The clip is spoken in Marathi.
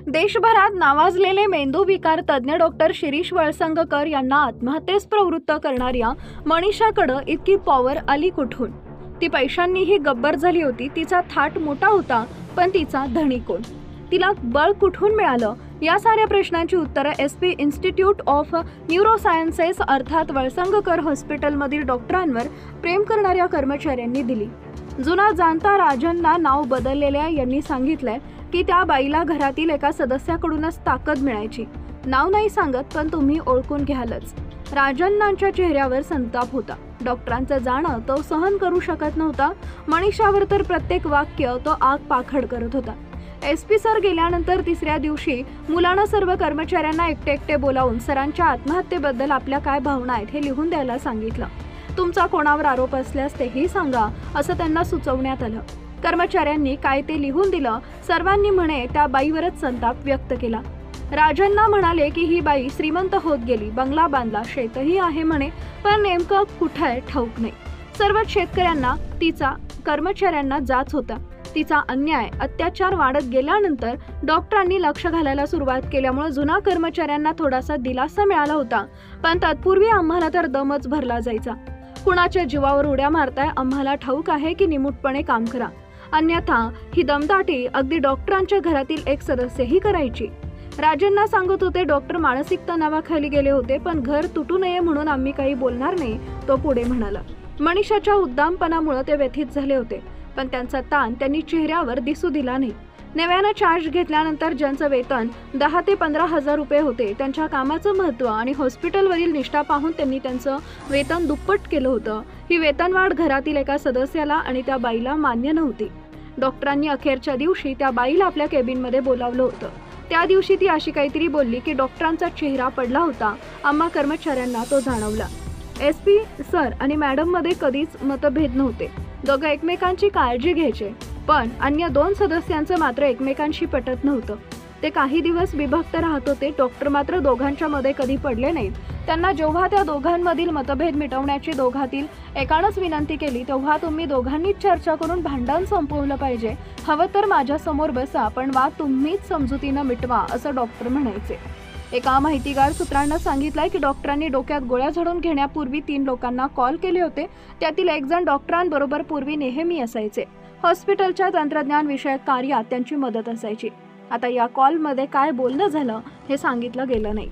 देशभरात नावाजलेले मेंदूविकार तज्ज्ञ डॉक्टर शिरीष वळसंगकर यांना आत्महत्येस प्रवृत्त करणाऱ्या मनीषाकडे इतकी पॉवर आली कुठून? ती पैशांनीही गब्बर झाली होती. तिचा थाट मोठा होता, पण तिचा धनी कोण? तिला बळ कुठून मिळालं? या साऱ्या प्रश्नांची उत्तरं SP इन्स्टिट्यूट ऑफ न्यूरोसायन्सेस अर्थात वळसंगकर हॉस्पिटलमधील डॉक्टरांवर प्रेम करणाऱ्या कर्मचाऱ्यांनी दिली. जुना जाणता राजांना नाव बदललेल्या यांनी सांगितलंय की त्या बाईला घरातील एका सदस्याकडूनच ताकद मिळायची. नाव नाही सांगत, पण तुम्ही ओळखून घ्यालच. राजांनाच्या चेहऱ्यावर संताप होता. डॉक्टरांचं जाणं तो सहन करू शकत नव्हता. मनीषावर तर प्रत्येक वाक्य तो आग पाखड करत होता. SP सर गेल्यानंतर तिसऱ्या दिवशी मुलानं सर्व कर्मचाऱ्यांना एकटे एकटे बोलावून सरांच्या आत्महत्येबद्दल आपल्या काय भावना आहेत हे लिहून द्यायला सांगितलं. तुमचा कोणावर आरोप असल्यास तेही सांगा, असं त्यांना सुचवण्यात आलं. कर्मचाऱ्यांनी काय ते लिहून दिलं. सर्वांनी म्हणे त्या बाईवरच संताप व्यक्त केला. राजांना म्हणाले की ही बाई श्रीमंत होत गेली, बंगला बांधला, शेतही आहे म्हणे, पण नेमकं कुठे ठाऊक नाही. सर्वच शेतकऱ्यांना तिचा कर्मचाऱ्यांना जाच होता. तिचा अन्याय अत्याचार वाढत गेल्यानंतर डॉक्टरांनी लक्ष घालायला सुरुवात केल्यामुळे जुना कर्मचाऱ्यांना थोडासा दिलासा मिळाला होता, पण तत्पूर्वी आम्हाला तर दमच भरला जायचा. कुणाच्या जीवावर उड्या मारताय? आम्हाला ठाऊक आहे की निमूटपणे काम करा, अन्यथा ही दमदाटी अगदी डॉक्टरांच्या घरातील एक सदस्यही करायची. राजांना सांगत होते डॉक्टर मानसिक तणावाखाली गेले होते, पण घर तुटू नये म्हणून आम्ही काही बोलणार नाही, तो पुढे म्हणाला. मनीषाच्या उद्दामपणामुळे ते व्यथित झाले होते, पण त्यांचा ताण त्यांनी चेहऱ्यावर दिसू दिला नाही. नव्यानं चार्ज घेतल्यानंतर ज्यांचं वेतन 10 ते 15 हजार रुपये होते, त्यांच्या कामाचं महत्त्व आणि हॉस्पिटलवरील निष्ठा पाहून त्यांनी त्यांचं वेतन दुप्पट केलं होतं. ही वेतनवाढ घरातील एका सदस्याला आणि त्या बाईला मान्य नव्हती. डॉक्टरांनी अखेरच्या दिवशी त्या बाईला आपल्या केबिनमध्ये बोलावलं होतं. त्या दिवशी ती अशी काहीतरी बोलली की डॉक्टरांचा चेहरा पडला होता. आम्हा कर्मचाऱ्यांना तो जाणवला. SP सर आणि मॅडम मध्ये कधीच मतभेद नव्हते. दोघं एकमेकांची काळजी घ्यायचे, पण अन्य 2 सदस्यांचं मात्र एकमेकांशी पटत नव्हतं. ते काही दिवस विभक्त राहत होते. डॉक्टर मात्र दोघांच्या मध्ये कधी पडले नाहीत. त्यांना जेव्हा त्या दोघांमधील मतभेद मिटवण्याची दोघातील एकानंच विनंती केली, तेव्हा तुम्ही दोघांनीच चर्चा करून भांडण संपवलं पाहिजे. हवं तर माझ्या समोर बसा, पण वाद तुम्हीच समजुतीनं मिटवा, असं डॉक्टर म्हणायचे. एका माहितीगार सूत्रांना सांगितलंय की डॉक्टरांनी डोक्यात गोळ्या झाडून घेण्यापूर्वी 3 लोकांना कॉल केले होते. त्यातील एक जण डॉक्टरांबरोबर पूर्वी नेहमी असायचे. हॉस्पिटलच्या तंत्रज्ञान विषयक कार्यात त्यांची मदत असायची. आता या कॉलमध्ये काय बोलणं झालं हे सांगितलं गेलं नाही.